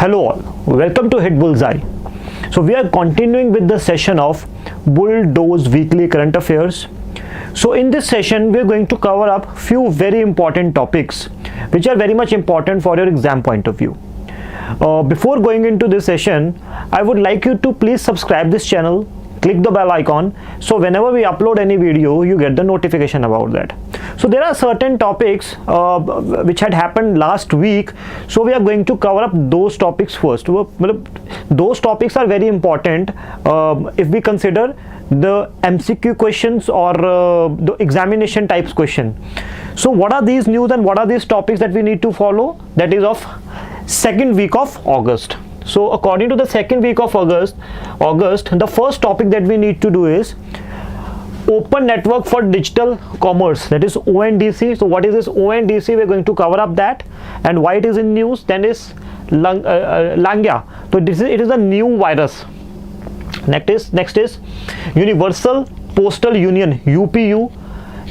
Hello all, welcome to Hitbullseye. So we are continuing with the session of Bulldoze Weekly Current Affairs. So in this session we are going to cover up few very important topics which are very much important for your exam point of view. Before going into this session, I would like you to please subscribe this channel, click the bell icon, so whenever we upload any video you get the notification about that. So there are certain topics which had happened last week, so we are going to cover up those topics first. Those topics are very important if we consider the MCQ questions or the examination types question. So what are these news and what are these topics that we need to follow? That is of second week of August. So according to the second week of August, the first topic that we need to do is Open Network for Digital Commerce, that is ONDC. So what is this ONDC? We're going to cover up that and why it is in news. Then is Langya. So it is a new virus. Next is Universal Postal Union, UPU.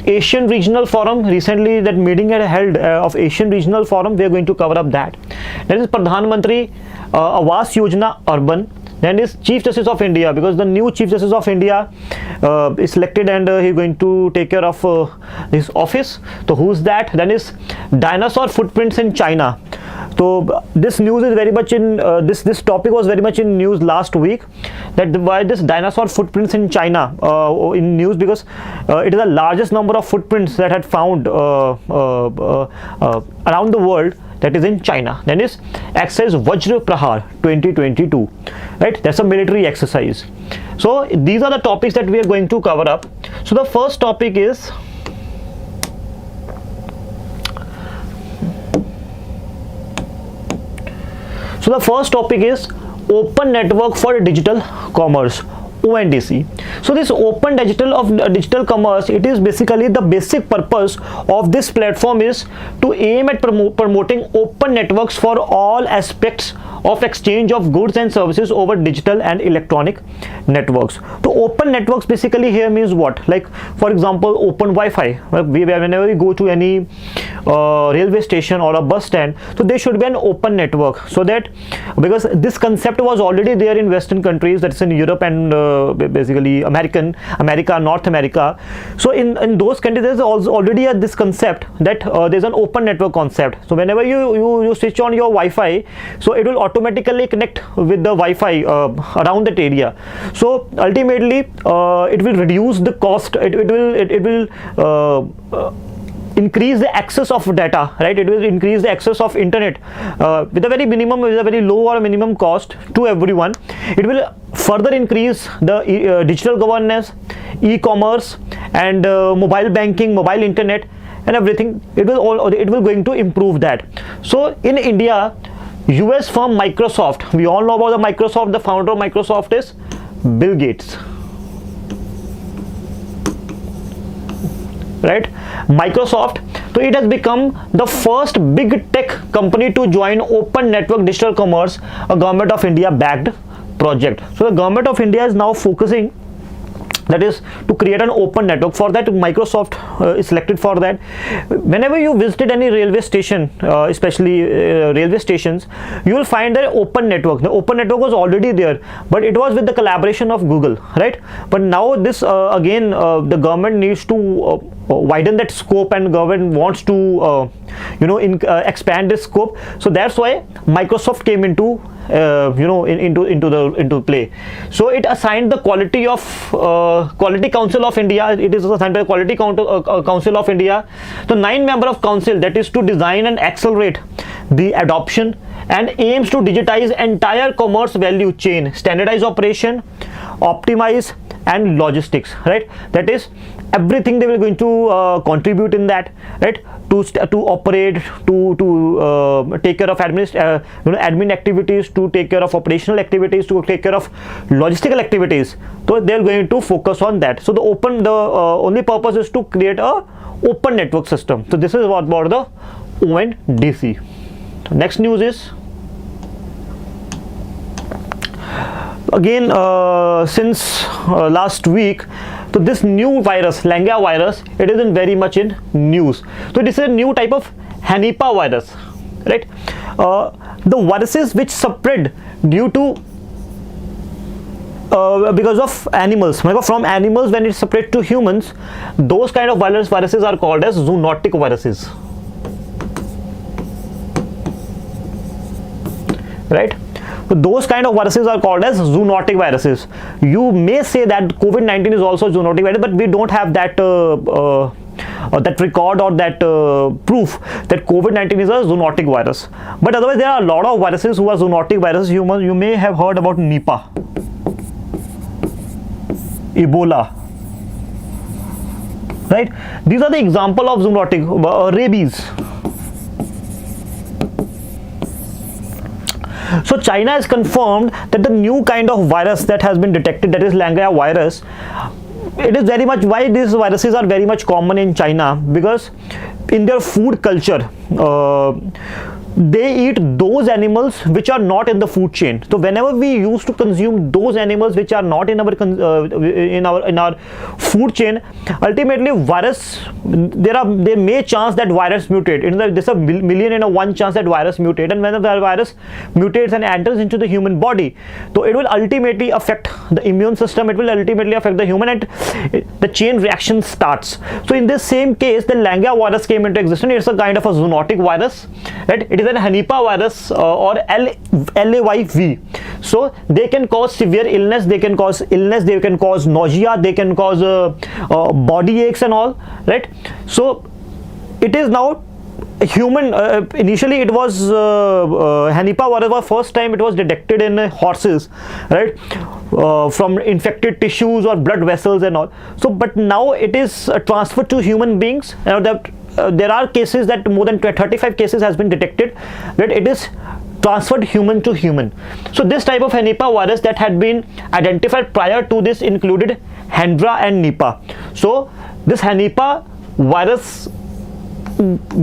Asian Regional Forum, recently that meeting had held of Asian Regional Forum, we are going to cover up that. Then is Pradhan Awas Yojana Urban. Then is Chief Justice of India, because the new Chief Justice of India is selected and he is going to take care of his office. So who's that? Then is Dinosaur Footprints in China. So this news is very much in this topic was very much in news last week, that why this dinosaur footprints in China in news, because it is the largest number of footprints that had found around the world, that is in China. Then is exercise Vajra Prahar 2022, right? That's a military exercise. So these are the topics that we are going to cover up. So the first topic is Open Network for Digital Commerce, ONDC. So this open digital commerce, it is basically the basic purpose of this platform is to aim at promoting open networks for all aspects of exchange of goods and services over digital and electronic networks. So open networks basically here means what? Like for example, open Wi-Fi. Whenever we go to any railway station or a bus stand, so there should be an open network, so that because this concept was already there in Western countries, that's in Europe and basically America, North America. So in those countries there's also already this concept that there's an open network concept. So whenever you switch on your Wi-Fi, so it will automatically connect with the Wi-Fi around that area. So ultimately it will reduce the cost. It will increase the access of data, right? It will increase the access of internet with a very low or minimum cost to everyone. It will further increase the digital governance, e-commerce and mobile banking, mobile internet and everything. It will going to improve that. So in India, US firm Microsoft, we all know about the Microsoft. The founder of Microsoft is Bill Gates, right? Microsoft, so it has become the first big tech company to join Open Network Digital Commerce, a Government of India backed project. So the Government of India is now focusing, that is to create an open network. For that Microsoft is selected for that. Whenever you visited any railway station, especially railway stations, you will find that open network. The open network was already there, but it was with the collaboration of Google, right? But now this again the government needs to widen that scope, and government wants to expand this scope. So that's why Microsoft came into into play. So it assigned the Quality Council of India. It is assigned by the Quality Council of India, the 9-member of council, that is to design and accelerate the adoption, and aims to digitize entire commerce value chain, standardize operation, optimize and logistics, right? That is everything they will going to contribute in that, right? To operate, to take care of admin activities, to take care of operational activities, to take care of logistical activities. So they are going to focus on that. So the only purpose is to create a open network system. So this is about the ONDC. Next news is again since last week, so this new virus, Langya virus, it is very much in news. So this is a new type of Hanipa virus. right? The viruses which spread due to because of animals, from animals, when it spread to humans, those kind of viruses are called as zoonotic viruses, right? So those kind of viruses are called as zoonotic viruses. You may say that COVID-19 is also zoonotic virus, but we don't have that that record or that proof that COVID-19 is a zoonotic virus. But otherwise, there are a lot of viruses who are zoonotic viruses. You may have heard about Nipah, Ebola, right? These are the example of zoonotic. Rabies. So China has confirmed that the new kind of virus that has been detected, that is Langa virus, it is very much, why these viruses are very much common in China, because in their food culture, they eat those animals which are not in the food chain. So whenever we used to consume those animals which are not in our food chain, ultimately virus, there may chance that virus mutate. There's a million in a one chance that virus mutate, and when the virus mutates and enters into the human body, so it will ultimately affect the immune system, it will ultimately affect the human, and the chain reaction starts. So in this same case, the Langa virus came into existence. It's a kind of a zoonotic virus, right? It is an Nipah virus or LAYV. So they can cause severe illness, they can cause nausea, they can cause body aches and all, right? So it is now human. Initially it was Nipah virus was first time it was detected in horses, right? From infected tissues or blood vessels and all. So but now it is transferred to human beings. There are cases that more than 35 cases has been detected that it is transferred human to human. So this type of Nipah virus that had been identified prior to this included Hendra and Nipah. So this Nipah virus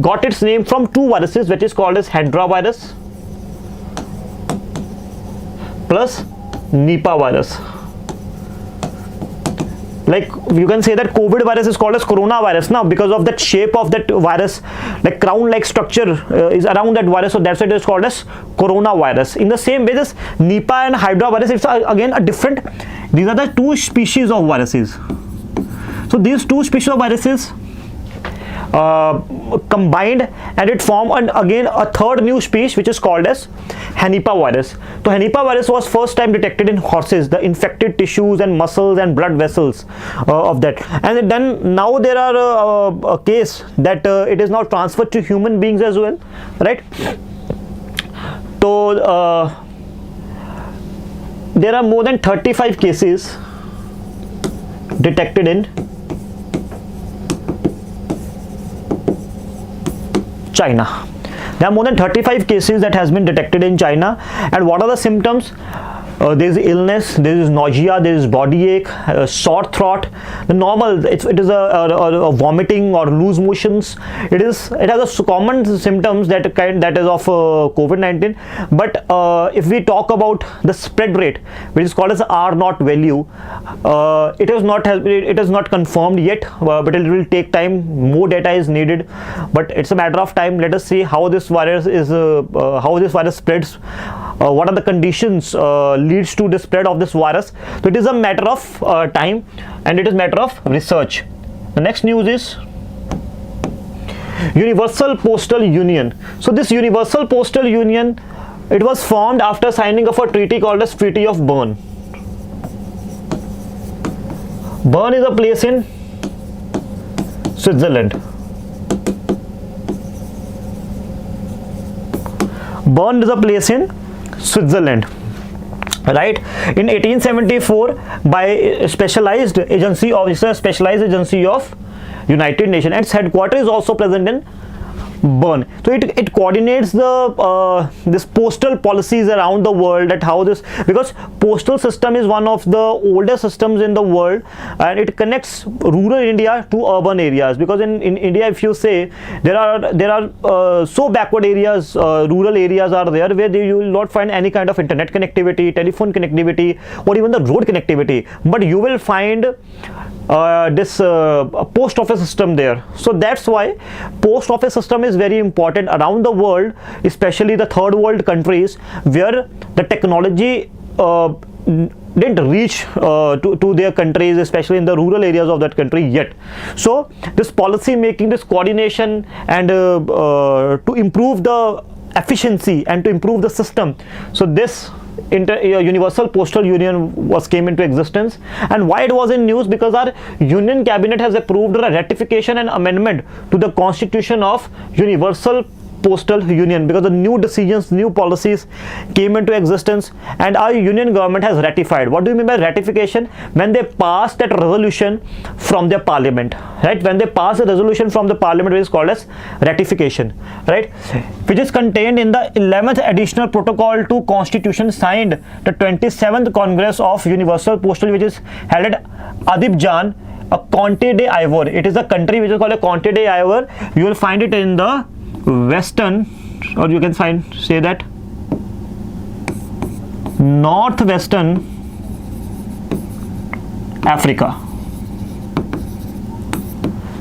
got its name from two viruses, which is called as Hendra virus plus Nipah virus. Like you can say that COVID virus is called as coronavirus now because of that shape of that virus, like crown like structure is around that virus, so that's why it is called as coronavirus. In the same way, this Nipah and Hydra virus, it's again a different, these are the two species of viruses. So these two species of viruses combined, and it formed again a third new species which is called as Nipah virus. So Nipah virus was first time detected in horses, the infected tissues and muscles and blood vessels of that, and then now there are a case that it is now transferred to human beings as well, right? So there are more than 35 cases detected in China. There are more than 35 cases that has been detected in China. And what are the symptoms? There is illness, there is nausea, there is body ache, sore throat. The normal, it is a vomiting or loose motions. It has a common symptoms that is of COVID-19. But if we talk about the spread rate, which is called as R0 value, it is not confirmed yet, but it will take time. More data is needed, but it's a matter of time. Let us see how this virus spreads. What are the conditions leads to the spread of this virus. So it is a matter of time, and it is matter of research. The next news is Universal Postal Union. So this Universal Postal Union, it was formed after signing of a treaty called as Treaty of Bern. Bern is a place in Switzerland. Bern is a place in Switzerland, right? In 1874, by a specialized agency of United Nations, and its headquarters is also present in Bern. So it coordinates the this postal policies around the world, at how this, because postal system is one of the oldest systems in the world, and it connects rural India to urban areas. Because in India, if you say, there are so backward areas, rural areas are there where you will not find any kind of internet connectivity, telephone connectivity, or even the road connectivity, but you will find this post office system there. So that's why post office system is very important around the world, especially the third world countries where the technology didn't reach to their countries, especially in the rural areas of that country yet. So this policy making, this coordination, and to improve the efficiency and to improve the system, so this Universal Postal Union came into existence. And why it was in news? Because our Union Cabinet has approved a ratification and amendment to the Constitution of Universal Postal Union, because the new decisions, new policies came into existence, and our union government has ratified. What do you mean by ratification? When they pass that resolution from their parliament, right? When they pass a resolution from the parliament, it is called as ratification, right? Which is contained in the 11th additional protocol to Constitution, signed the 27th Congress of Universal Postal, which is held at Azerbaijan, a Conte d'Ivoire. It is a country which is called a Conte d'Ivoire. You will find it in the western, or you can say that northwestern Africa.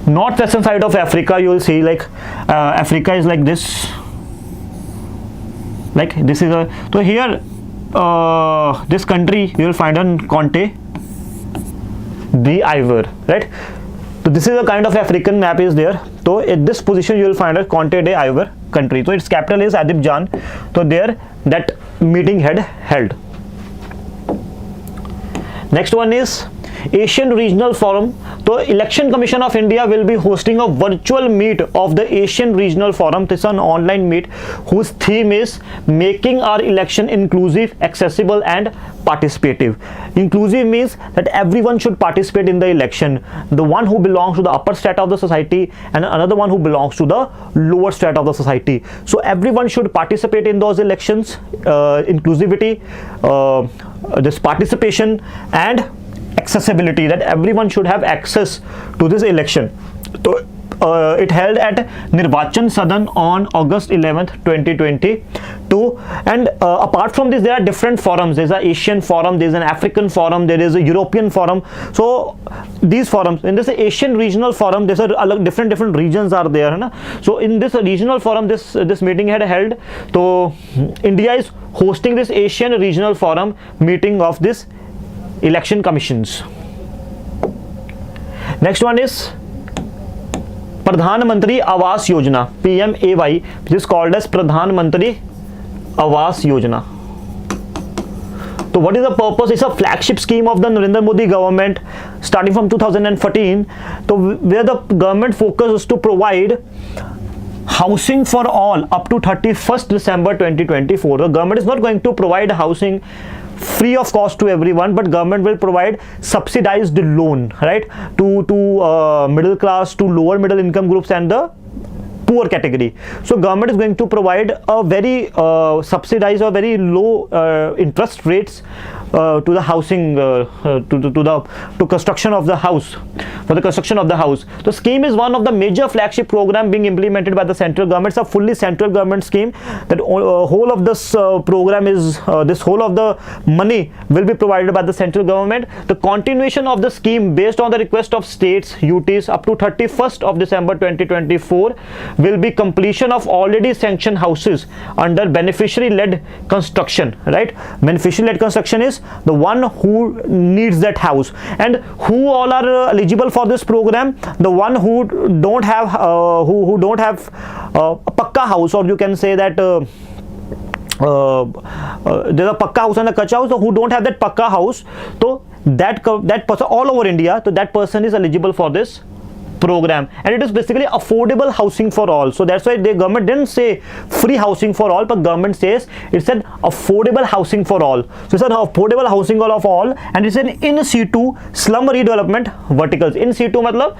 Northwestern side of Africa, you will see like Africa is like this, like this is a, so here this country you will find on Conte d'Ivoire, right? So this is a kind of African map is there. So at this position you will find a Conte d'Ivoire country. So its capital is Azerbaijan. So there that meeting had held. Next one is Asian Regional Forum. So Election Commission of India will be hosting a virtual meet of the Asian Regional Forum. This is an online meet whose theme is making our election inclusive, accessible and participative. Inclusive means that everyone should participate in the election. The one who belongs to the upper strata of the society and another one who belongs to the lower strata of the society. So everyone should participate in those elections. Inclusivity, this participation and accessibility, that everyone should have access to this election. So it held at Nirvachan Sadan on August 11th 2022. And apart from this, there are different forums. There's an Asian forum, there's an African forum, there is a European forum. So these forums, in this Asian Regional Forum, there's a different regions are there, na? So in this regional forum, this meeting had held. So India is hosting this Asian Regional Forum meeting of this election commissions. Next one is Pradhan Mantri Awas Yojana, PMAY, which is called as Pradhan Mantri Awas Yojana. So what is the purpose? It's a flagship scheme of the Narendra Modi government starting from 2014. So where the government focus is to provide housing for all up to 31st December 2024. The government is not going to provide housing free of cost to everyone, but government will provide subsidized loan, right, to middle class, to lower middle income groups and the poor category. So government is going to provide a very subsidized or very low interest rates to the housing, to construction of the house, for the construction of the house. The scheme is one of the major flagship program being implemented by the central government. It's a fully central government scheme. That whole of this program is this whole of the money will be provided by the central government. The continuation of the scheme based on the request of states, UTs, up to 31st of December 2024 will be completion of already sanctioned houses under beneficiary led construction, right? Beneficiary led construction is the one who needs that house, and who all are eligible for this program. The one who don't have who don't have a pakka house, or you can say that there's a pakka house and a kacha house. So who don't have that pakka house, so that person all over India, so that person is eligible for this program. And it is basically affordable housing for all. So that's why the government didn't say free housing for all, but government says it said affordable housing for all. So it's an affordable housing of all, and it's an in situ slum redevelopment verticals. In situ matlab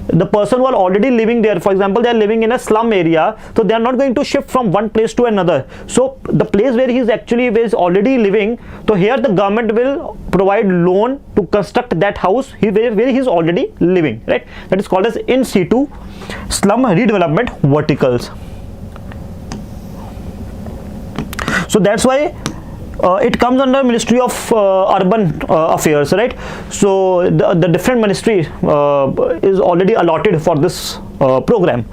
the person who are already living there, for example, they are living in a slum area, so they are not going to shift from one place to another. So the place where he is actually already living, so here the government will provide loan to construct that house where he is already living, right? That is called as in situ slum redevelopment verticals. So that's why it comes under Ministry of Urban Affairs, right? So the different ministry is already allotted for this program.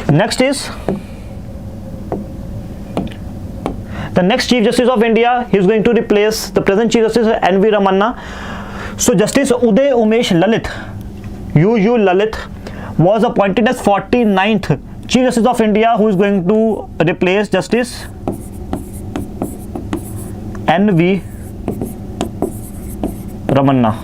Next is the next Chief Justice of India. He is going to replace the present Chief Justice N.V. Ramanna. So Justice Uday Umesh Lalit, U. Lalit, was appointed as 49th Chief Justice of India, who is going to replace Justice N.V. Ramanna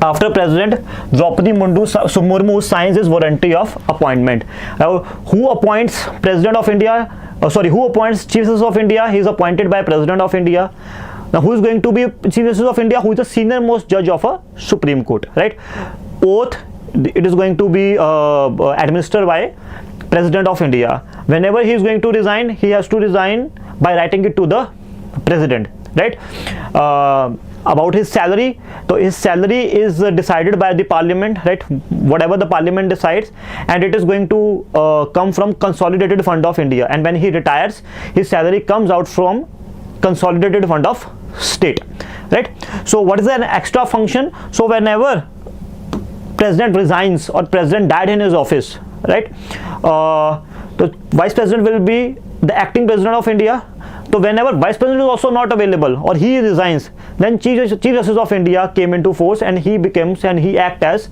after President Draupadi Murmu signs his warranty of appointment. Who appoints President of India? Who appoints Chief Justice of India? He is appointed by President of India. Now, who is going to be Chief Justice of India? Who is the senior most judge of a Supreme Court, right? Oath, it is going to be administered by President of India. Whenever he is going to resign, he has to resign by writing it to the President, right? About his salary, so his salary is decided by the Parliament, right? Whatever the Parliament decides, and it is going to come from Consolidated Fund of India. And when he retires, his salary comes out from Consolidated Fund of State, right? So what is an extra function? So whenever President resigns or President died in his office, right, the Vice President will be the acting President of India. So whenever Vice President is also not available or he resigns, then Chief Justice of India came into force and he acts as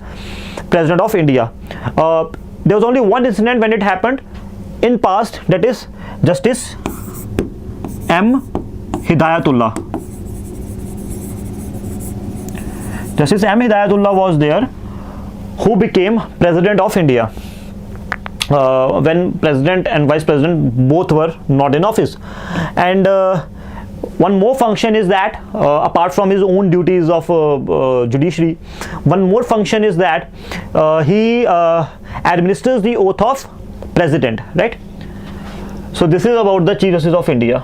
President of India. There was only one incident when it happened in past, that is Justice M. Hidayatullah. Justice M. Hidayatullah was there, who became President of India when President and Vice President both were not in office. And one more function is that apart from his own duties of judiciary, one more function is that he administers the oath of President, right? So this is about the Chief Justice of India.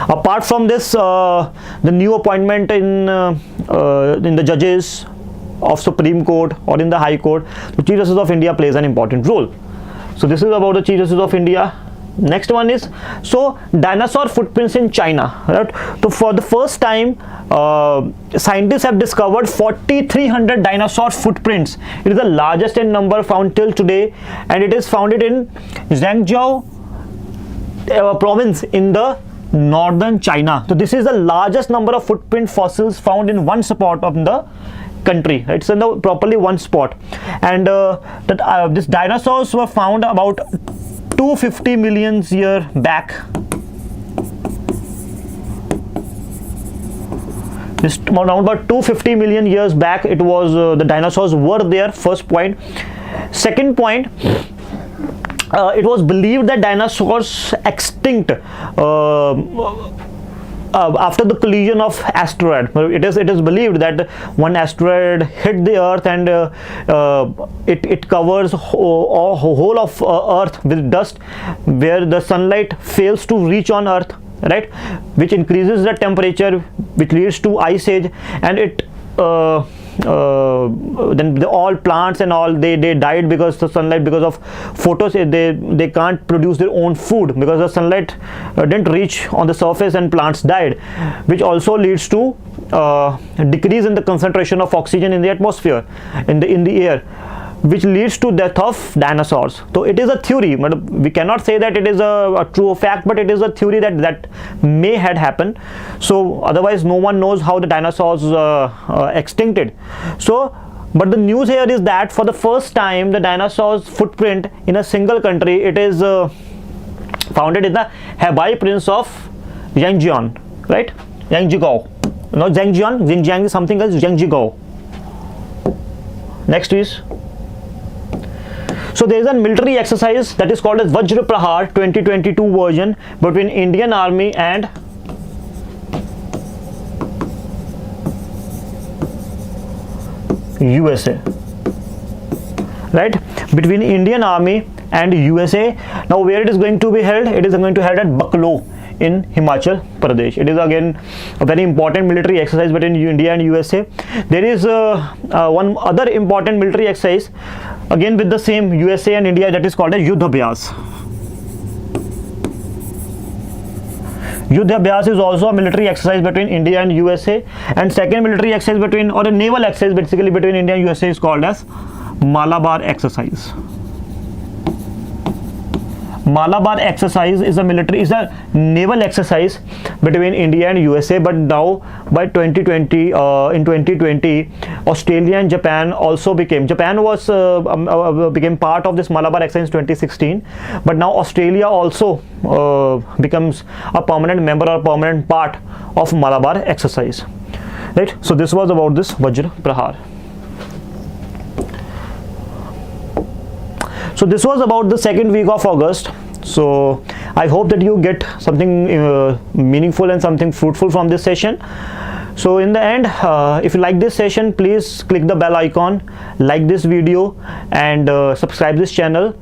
Apart from this, the new appointment in the judges of Supreme Court or in the High Court, the Chief Justice of India plays an important role. So this is about the Chief Justice of India. Next one is, so dinosaur footprints in China, right? So for the first time, scientists have discovered 4,300 dinosaur footprints. It is the largest in number found till today, and it is founded in Zhangjiao province in the northern China. So this is the largest number of footprint fossils found in one spot of the country. It's in the properly one spot, and these dinosaurs were found about 250 million years back. This around about 250 million years back, it was the dinosaurs were there. First point. Second point, it was believed that dinosaurs extinct after the collision of asteroid. It is believed that one asteroid hit the earth and it covers whole of earth with dust, where the sunlight fails to reach on earth, right, which increases the temperature, which leads to ice age, and it then all plants and all they died because the sunlight, because of photos, they can't produce their own food because the sunlight didn't reach on the surface and plants died, which also leads to decrease in the concentration of oxygen in the atmosphere, in the air, which leads to death of dinosaurs. So it is a theory, but we cannot say that it is a true fact, but it is a theory that may had happened. So otherwise no one knows how the dinosaurs extincted. So but the news here is that for the first time the dinosaurs footprint in a single country, it is founded in the Hebei province of Zhejiang, right? Zhangjiao, not Zhejiang. Xinjiang is something else. Zhangjiao. Next is, so there is a military exercise that is called as Vajra Prahar 2022 version between Indian Army and USA, right? Between Indian Army and USA. Now where it is going to be held? It is going to be held at Baklo in Himachal Pradesh. It is again a very important military exercise between India and USA. There is one other important military exercise again with the same USA and India, that is called as Yuddha Abhyas. Yuddha Abhyas is also a military exercise between India and USA, and second military exercise between, or a naval exercise basically between India and USA, is called as Malabar exercise. Malabar exercise is a naval exercise between India and USA, but now by 2020, in 2020, Australia and Japan also became became part of this Malabar exercise in 2016, but now Australia also becomes a permanent member or permanent part of Malabar exercise, right? So this was about this Vajra Prahar. So this was about the second week of August. So I hope that you get something meaningful and something fruitful from this session. So in the end, if you like this session, please click the bell icon, like this video, and subscribe this channel.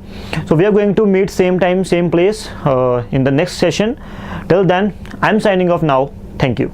So we are going to meet same time, same place in the next session. Till then, I'm signing off now. Thank you.